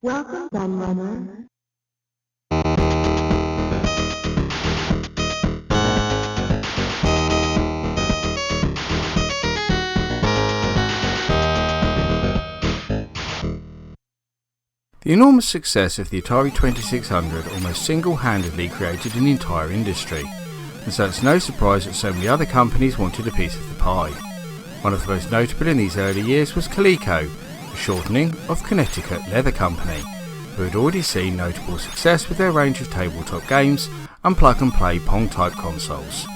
Welcome, Gunrunner. The enormous success of the Atari 2600 almost single-handedly created an entire industry, and so it's no surprise that so many other companies wanted a piece of the pie. One of the most notable in these early years was Coleco, a shortening of Connecticut Leather Company, who had already seen notable success with their range of tabletop games and plug-and-play Pong-type consoles.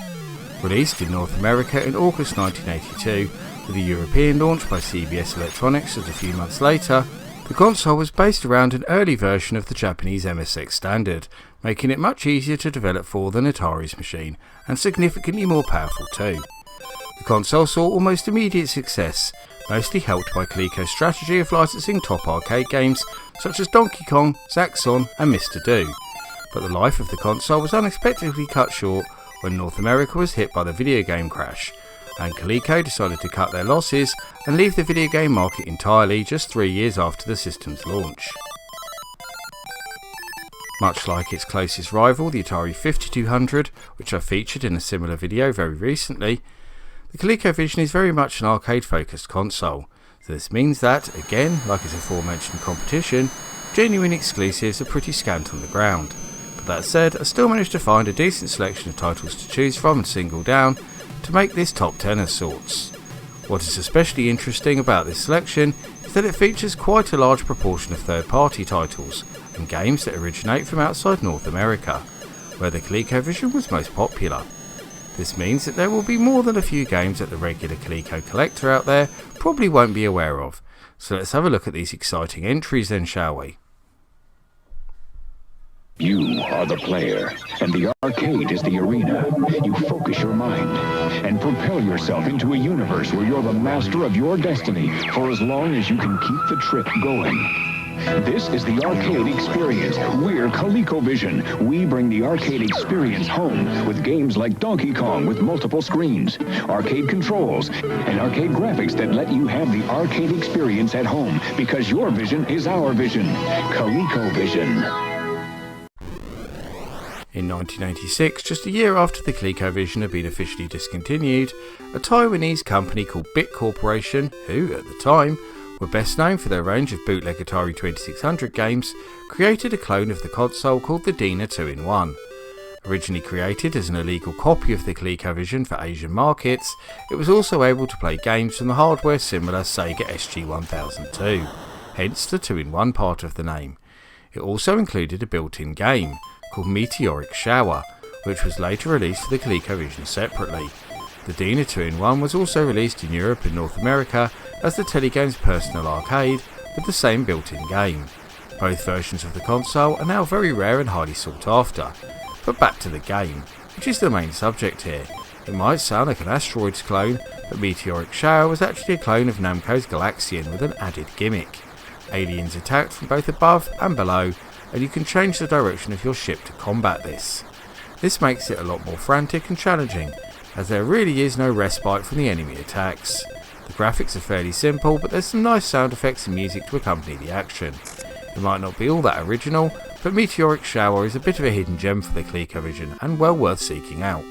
Released in North America in August 1982, with a European launch by CBS Electronics just a few months later, the console was based around an early version of the Japanese MSX standard, making it much easier to develop for than Atari's machine, and significantly more powerful too. The console saw almost immediate success, mostly helped by Coleco's strategy of licensing top arcade games such as Donkey Kong, Zaxxon and Mr. Do. But the life of the console was unexpectedly cut short when North America was hit by the video game crash, and Coleco decided to cut their losses and leave the video game market entirely just 3 years after the system's launch. Much like its closest rival, the Atari 5200, which I've featured in a similar video very recently, the ColecoVision is very much an arcade-focused console, so this means that, again, like its aforementioned competition, genuine exclusives are pretty scant on the ground. But that said, I still managed to find a decent selection of titles to choose from and single down to make this top 10 of sorts. What is especially interesting about this selection is that it features quite a large proportion of third-party titles and games that originate from outside North America, where the ColecoVision was most popular. This means that there will be more than a few games that the regular Coleco collector out there probably won't be aware of, so let's have a look at these exciting entries then, shall we? You are the player, and the arcade is the arena. You focus your mind and propel yourself into a universe where you're the master of your destiny for as long as you can keep the trip going. This is the arcade experience. We're ColecoVision. We bring the arcade experience home with games like Donkey Kong with multiple screens, arcade controls, and arcade graphics that let you have the arcade experience at home because your vision is our vision. ColecoVision. In 1986, just a year after the ColecoVision had been officially discontinued, a Taiwanese company called Bit Corporation, who, at the time, were best known for their range of bootleg Atari 2600 games, created a clone of the console called the Dina 2-in-1. Originally created as an illegal copy of the ColecoVision for Asian markets, it was also able to play games from the hardware similar Sega SG-1002, hence the 2-in-1 part of the name. It also included a built-in game called Meteoric Shower, which was later released for the ColecoVision separately. The Dina 2-in-1 was also released in Europe and North America as the Telegame's personal arcade with the same built-in game. Both versions of the console are now very rare and highly sought after. But back to the game, which is the main subject here. It might sound like an Asteroids clone, but Meteoric Shower was actually a clone of Namco's Galaxian with an added gimmick. Aliens attacked from both above and below, and you can change the direction of your ship to combat this. This makes it a lot more frantic and challenging, as there really is no respite from the enemy attacks. The graphics are fairly simple, but there's some nice sound effects and music to accompany the action. It might not be all that original, but Meteoric Shower is a bit of a hidden gem for the ColecoVision and well worth seeking out.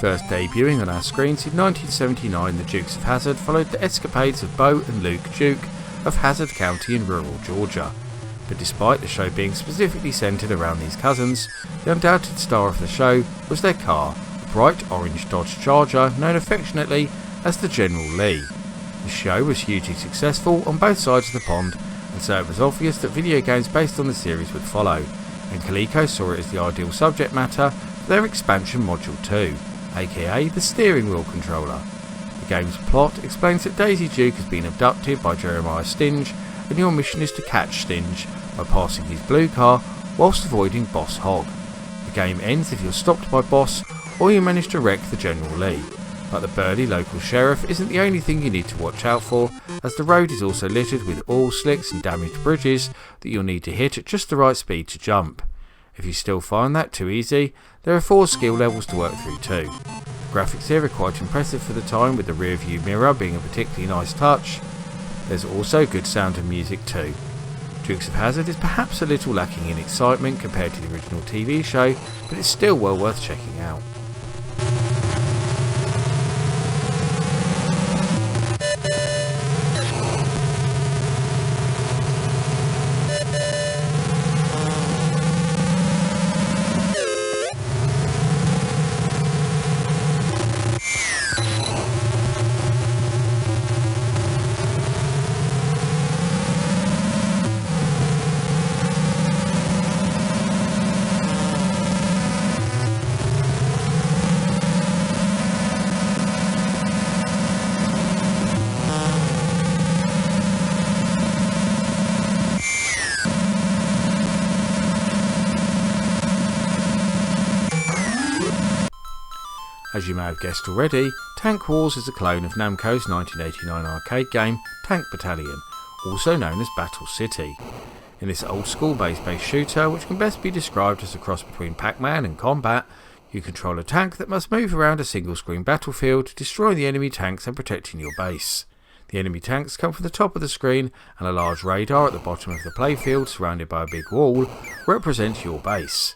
First debuting on our screens in 1979, the Dukes of Hazzard followed the escapades of Bo and Luke Duke of Hazzard County in rural Georgia. But despite the show being specifically centred around these cousins, the undoubted star of the show was their car, a bright orange Dodge Charger known affectionately as the General Lee. The show was hugely successful on both sides of the pond, and so it was obvious that video games based on the series would follow, and Coleco saw it as the ideal subject matter for their expansion module 2, aka the steering wheel controller. The game's plot explains that Daisy Duke has been abducted by Jeremiah Stinge, and your mission is to catch Stinge by passing his blue car whilst avoiding Boss Hogg. The game ends if you're stopped by Boss or you manage to wreck the General Lee. But the burly local sheriff isn't the only thing you need to watch out for, as the road is also littered with oil slicks and damaged bridges that you'll need to hit at just the right speed to jump. If you still find that too easy, there are 4 skill levels to work through too. The graphics here are quite impressive for the time, with the rear view mirror being a particularly nice touch. There's also good sound and music too. Dukes of Hazzard is perhaps a little lacking in excitement compared to the original TV show, but it's still well worth checking out. As you may have guessed already, Tank Wars is a clone of Namco's 1989 arcade game Tank Battalion, also known as Battle City. In this old school base-based shooter, which can best be described as a cross between Pac-Man and Combat, you control a tank that must move around a single-screen battlefield, destroying the enemy tanks and protecting your base. The enemy tanks come from the top of the screen, and a large radar at the bottom of the playfield surrounded by a big wall represents your base.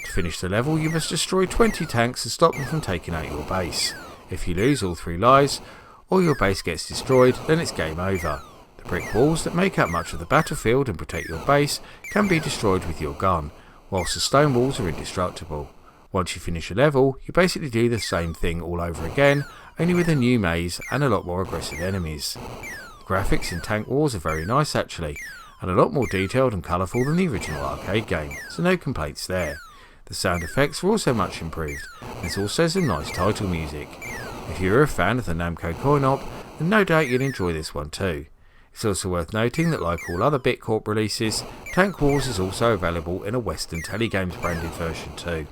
To finish the level, you must destroy 20 tanks and stop them from taking out your base. If you lose all 3 lives, or your base gets destroyed, then it's game over. The brick walls that make up much of the battlefield and protect your base can be destroyed with your gun, whilst the stone walls are indestructible. Once you finish a level, you basically do the same thing all over again, only with a new maze and a lot more aggressive enemies. The graphics in Tank Wars are very nice actually, and a lot more detailed and colourful than the original arcade game, so no complaints there. The sound effects were also much improved, and there's also some nice title music. If you're a fan of the Namco coin-op, then no doubt you'll enjoy this one too. It's also worth noting that like all other BitCorp releases, Tank Wars is also available in a Western Telegames branded version too.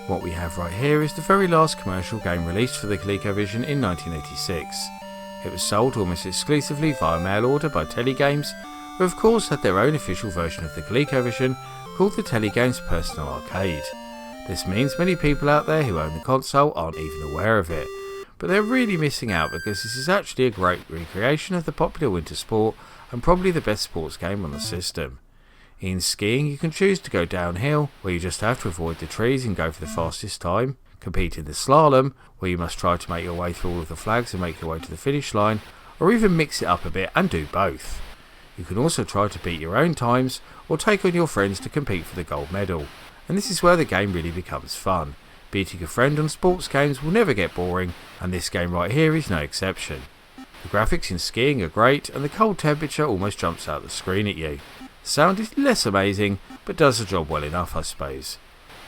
What we have right here is the very last commercial game released for the ColecoVision in 1986. It was sold almost exclusively via mail order by Telegames, who of course had their own official version of the ColecoVision called the Telegames Personal Arcade. This means many people out there who own the console aren't even aware of it, but they're really missing out because this is actually a great recreation of the popular winter sport and probably the best sports game on the system. In skiing, you can choose to go downhill, where you just have to avoid the trees and go for the fastest time, compete in the slalom, where you must try to make your way through all of the flags and make your way to the finish line, or even mix it up a bit and do both. You can also try to beat your own times, or take on your friends to compete for the gold medal, and this is where the game really becomes fun. Beating a friend on sports games will never get boring, and this game right here is no exception. The graphics in skiing are great, and the cold temperature almost jumps out the screen at you. The sound is less amazing, but does the job well enough, I suppose.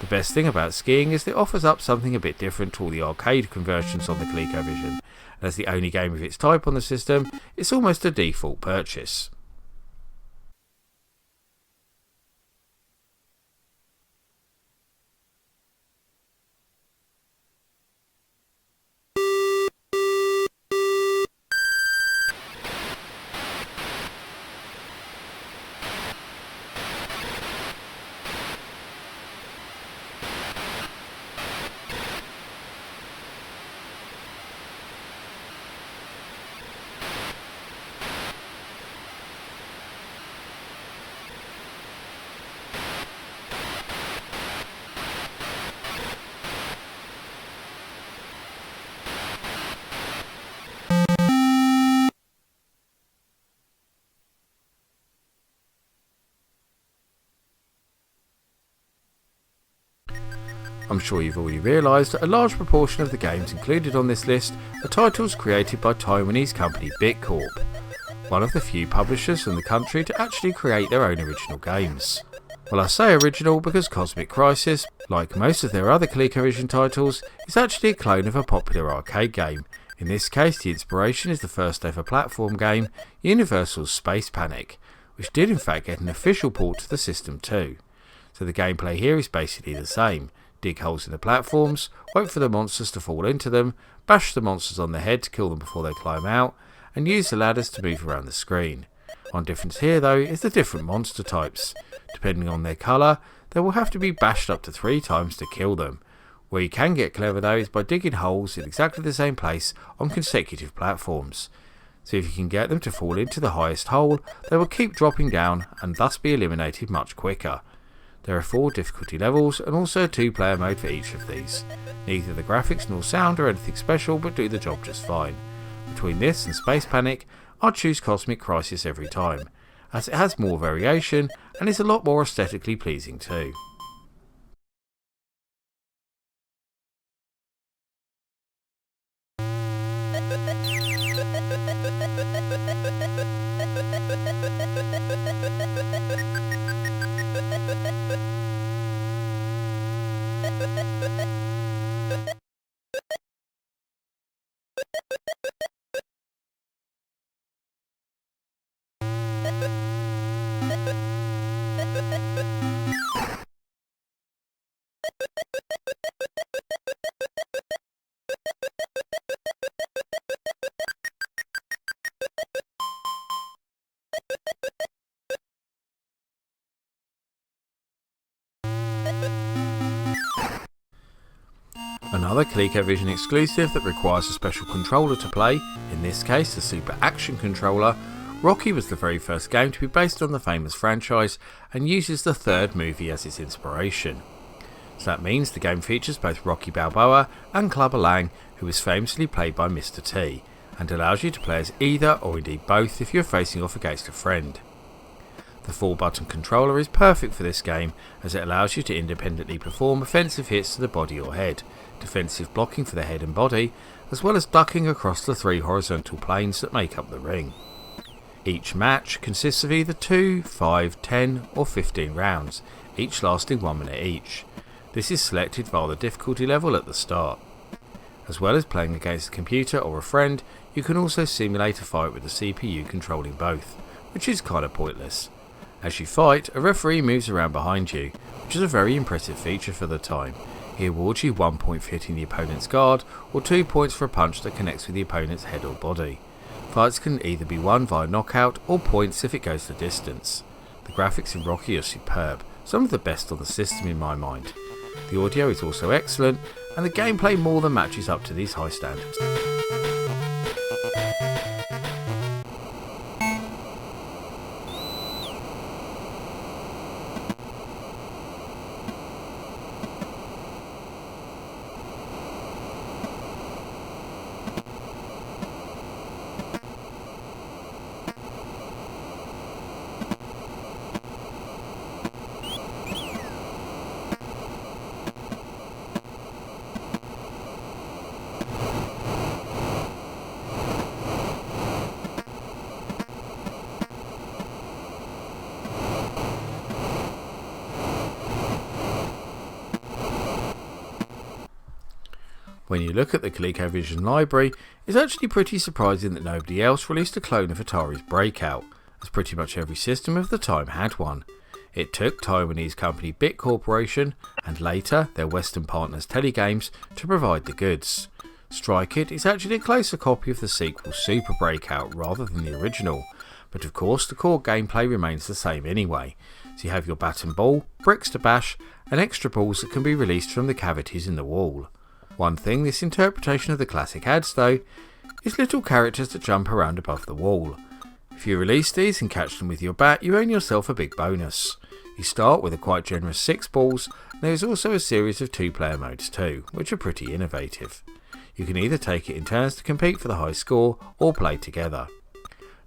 The best thing about skiing is that it offers up something a bit different to all the arcade conversions on the ColecoVision, and as the only game of its type on the system, it's almost a default purchase. I'm sure you've already realised that a large proportion of the games included on this list are titles created by Taiwanese company Bitcorp, one of the few publishers in the country to actually create their own original games. Well, I say original because Cosmic Crisis, like most of their other ColecoVision titles, is actually a clone of a popular arcade game. In this case, the inspiration is the first ever platform game, Universal's Space Panic, which did in fact get an official port to the system too. So the gameplay here is basically the same. Dig holes in the platforms, wait for the monsters to fall into them, bash the monsters on the head to kill them before they climb out, and use the ladders to move around the screen. One difference here though is the different monster types. Depending on their colour, they will have to be bashed up to 3 times to kill them. Where you can get clever though is by digging holes in exactly the same place on consecutive platforms. So if you can get them to fall into the highest hole, they will keep dropping down and thus be eliminated much quicker. There are 4 difficulty levels and also a 2-player mode for each of these. Neither the graphics nor sound are anything special but do the job just fine. Between this and Space Panic, I'd choose Cosmic Crisis every time, as it has more variation and is a lot more aesthetically pleasing too. Another ColecoVision exclusive that requires a special controller to play, in this case the Super Action controller, Rocky was the very first game to be based on the famous franchise and uses the 3rd movie as its inspiration. So that means the game features both Rocky Balboa and Clubber Lang, who was famously played by Mr. T, and allows you to play as either or indeed both if you're facing off against a friend. The 4-button controller is perfect for this game as it allows you to independently perform offensive hits to the body or head, defensive blocking for the head and body, as well as ducking across the 3 horizontal planes that make up the ring. Each match consists of either 2, 5, 10 or 15 rounds, each lasting 1 minute each. This is selected via the difficulty level at the start. As well as playing against a computer or a friend, you can also simulate a fight with the CPU controlling both, which is kinda pointless. As you fight, a referee moves around behind you, which is a very impressive feature for the time. He awards you 1 point for hitting the opponent's guard, or 2 points for a punch that connects with the opponent's head or body. Fights can either be won via knockout or points if it goes the distance. The graphics in Rocky are superb, some of the best on the system in my mind. The audio is also excellent, and the gameplay more than matches up to these high standards. When you look at the ColecoVision library, it's actually pretty surprising that nobody else released a clone of Atari's Breakout, as pretty much every system of the time had one. It took Taiwanese company Bit Corporation, and later their Western partners Telegames, to provide the goods. Strike It is actually a closer copy of the sequel Super Breakout rather than the original, but of course the core gameplay remains the same anyway. So you have your bat and ball, bricks to bash, and extra balls that can be released from the cavities in the wall. One thing this interpretation of the classic adds though, is little characters that jump around above the wall. If you release these and catch them with your bat, you earn yourself a big bonus. You start with a quite generous 6 balls, and there is also a series of 2-player modes too, which are pretty innovative. You can either take it in turns to compete for the high score, or play together.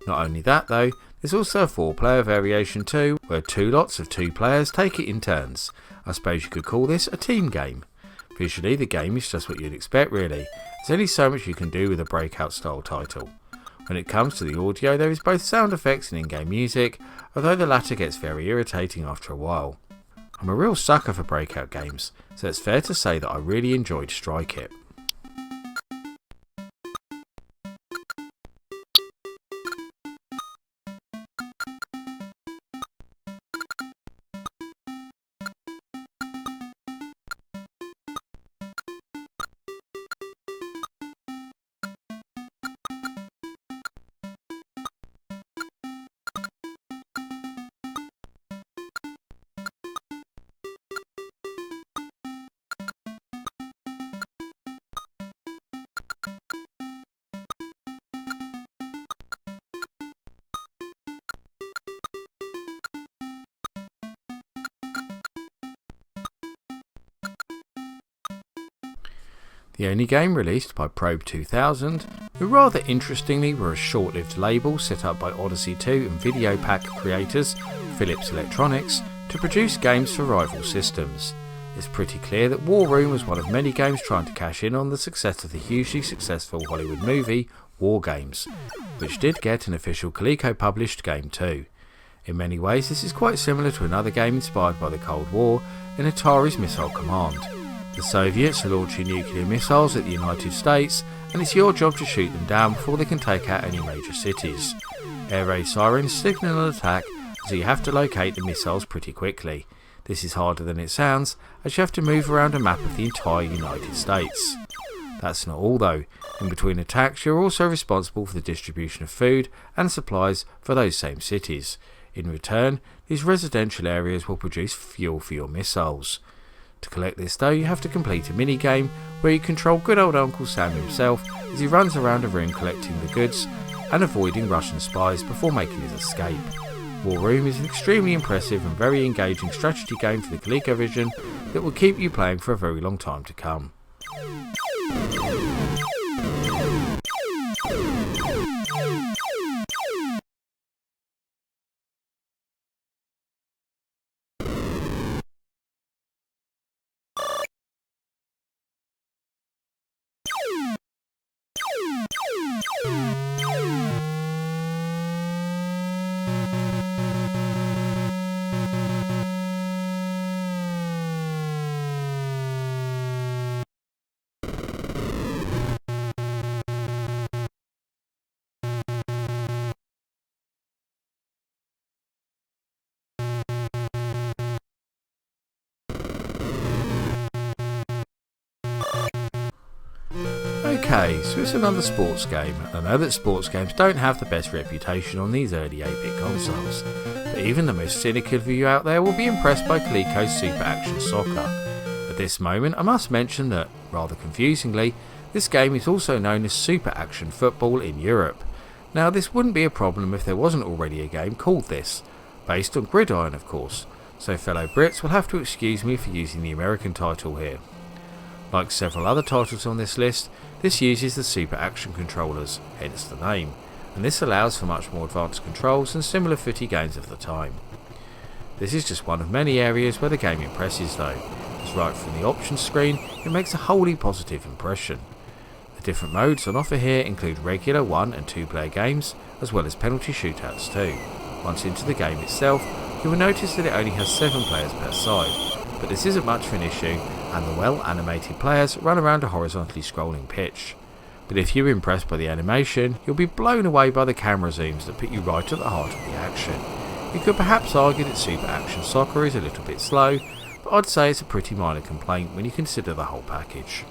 Not only that though, there's also a 4-player variation too, where 2 lots of 2 players take it in turns. I suppose you could call this a team game. Visually, the game is just what you'd expect really. There's only so much you can do with a Breakout style title. When it comes to the audio, there is both sound effects and in-game music, although the latter gets very irritating after a while. I'm a real sucker for Breakout games, so it's fair to say that I really enjoyed Strike It. The only game released by Probe 2000, who rather interestingly were a short-lived label set up by Odyssey 2 and Videopack creators Philips Electronics to produce games for rival systems. It's pretty clear that War Room was one of many games trying to cash in on the success of the hugely successful Hollywood movie War Games, which did get an official Coleco published game too. In many ways this is quite similar to another game inspired by the Cold War in Atari's Missile Command. The Soviets are launching nuclear missiles at the United States, and it's your job to shoot them down before they can take out any major cities. Air raid sirens signal an attack, so you have to locate the missiles pretty quickly. This is harder than it sounds, as you have to move around a map of the entire United States. That's not all though. In between attacks, you're also responsible for the distribution of food and supplies for those same cities. In return, these residential areas will produce fuel for your missiles. To collect this though, you have to complete a mini-game where you control good old Uncle Sam himself as he runs around a room collecting the goods and avoiding Russian spies before making his escape. War Room is an extremely impressive and very engaging strategy game for the ColecoVision that will keep you playing for a very long time to come. Okay, so it's another sports game. I know that sports games don't have the best reputation on these early 8-bit consoles, but even the most cynical of you out there will be impressed by Coleco's Super Action Soccer. At this moment, I must mention that, rather confusingly, this game is also known as Super Action Football in Europe. Now, this wouldn't be a problem if there wasn't already a game called this, based on Gridiron of course, so fellow Brits will have to excuse me for using the American title here. Like several other titles on this list, this uses the Super Action controllers, hence the name, and this allows for much more advanced controls than similar footy games of the time. This is just one of many areas where the game impresses though, as right from the options screen it makes a wholly positive impression. The different modes on offer here include regular 1 and 2 player games, as well as penalty shootouts too. Once into the game itself, you will notice that it only has 7 players per side, but this isn't much of an issue, and the well-animated players run around a horizontally scrolling pitch. But if you're impressed by the animation, you'll be blown away by the camera zooms that put you right at the heart of the action. You could perhaps argue that Super Action Soccer is a little bit slow, but I'd say it's a pretty minor complaint when you consider the whole package.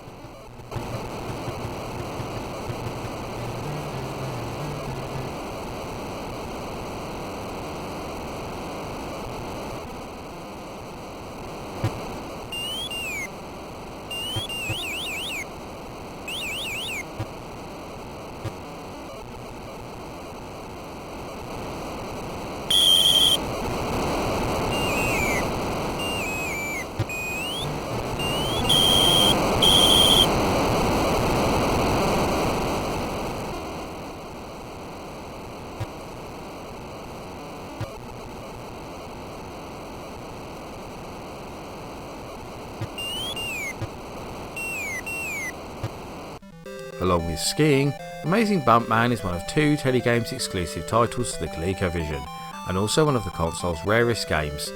Along with skiing, Amazing Bumpman is one of 2 Telegames exclusive titles to the ColecoVision, and also one of the console's rarest games,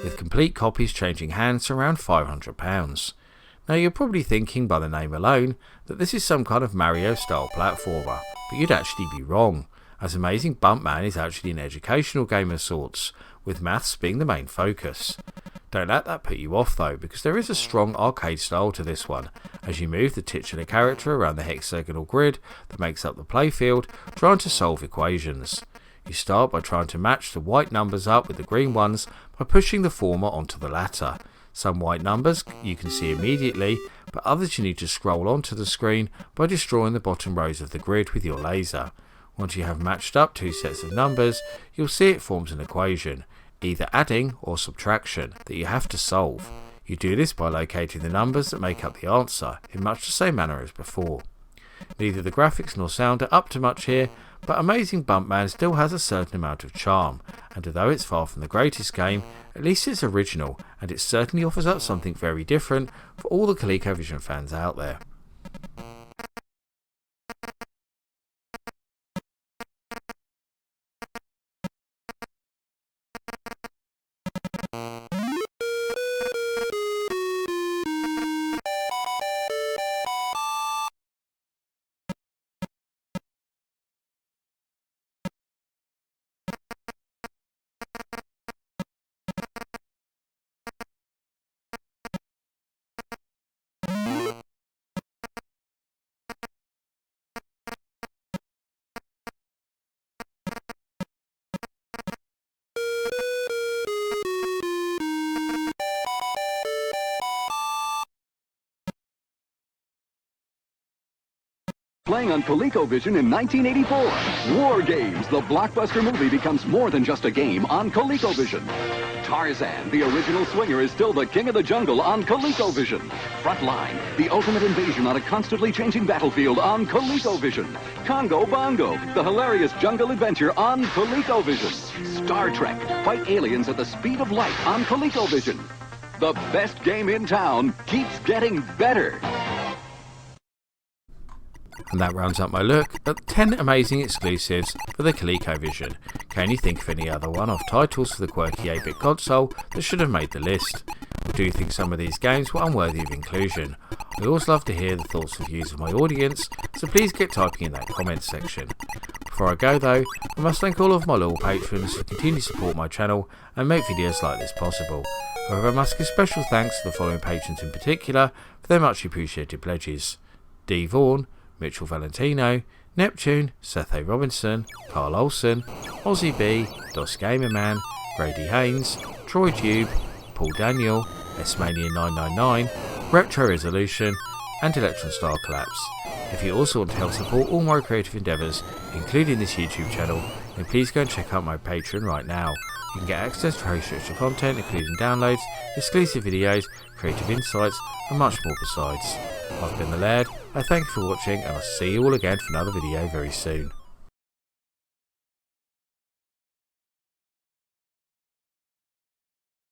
with complete copies changing hands for around £500. Now you're probably thinking by the name alone that this is some kind of Mario style platformer, but you'd actually be wrong, as Amazing Bumpman is actually an educational game of sorts, with maths being the main focus. Don't let that put you off though, because there is a strong arcade style to this one, as you move the titular character around the hexagonal grid that makes up the playfield, trying to solve equations. You start by trying to match the white numbers up with the green ones by pushing the former onto the latter. Some white numbers you can see immediately, but others you need to scroll onto the screen by destroying the bottom rows of the grid with your laser. Once you have matched up 2 sets of numbers, you'll see it forms an equation, either adding or subtraction, that you have to solve. You do this by locating the numbers that make up the answer, in much the same manner as before. Neither the graphics nor sound are up to much here, but Amazing Bumpman still has a certain amount of charm, and although it's far from the greatest game, at least it's original, and it certainly offers up something very different for all the ColecoVision fans out there. Playing on ColecoVision in 1984. War Games, the blockbuster movie, becomes more than just a game on ColecoVision. Tarzan, the original swinger, is still the king of the jungle on ColecoVision. Frontline, the ultimate invasion on a constantly changing battlefield on ColecoVision. Congo Bongo, the hilarious jungle adventure on ColecoVision. Star Trek, fight aliens at the speed of light on ColecoVision. The best game in town keeps getting better. And that rounds up my look at 10 amazing exclusives for the ColecoVision. Can you think of any other one-off titles for the quirky 8-bit console that should have made the list? Or do you think some of these games were unworthy of inclusion? I always love to hear the thoughts and views of my audience, so please get typing in that comments section. Before I go though, I must thank all of my loyal patrons who continue to support my channel and make videos like this possible. However, I must give special thanks to the following patrons in particular for their much appreciated pledges: D. Vaughan, Mitchell Valentino, Neptune, Seth A. Robinson, Carl Olsen, Aussie B, Dos Gamerman, Grady Haynes, Troy Tube, Paul Daniel, S-Mania999, Retro Resolution, and Electron Star Collapse. If you also want to help support all my creative endeavours, including this YouTube channel, then please go and check out my Patreon right now. You can get access to host extra content, including downloads, exclusive videos, creative insights, and much more besides. I've been the Laird. I thank you for watching, and I'll see you all again for another video very soon.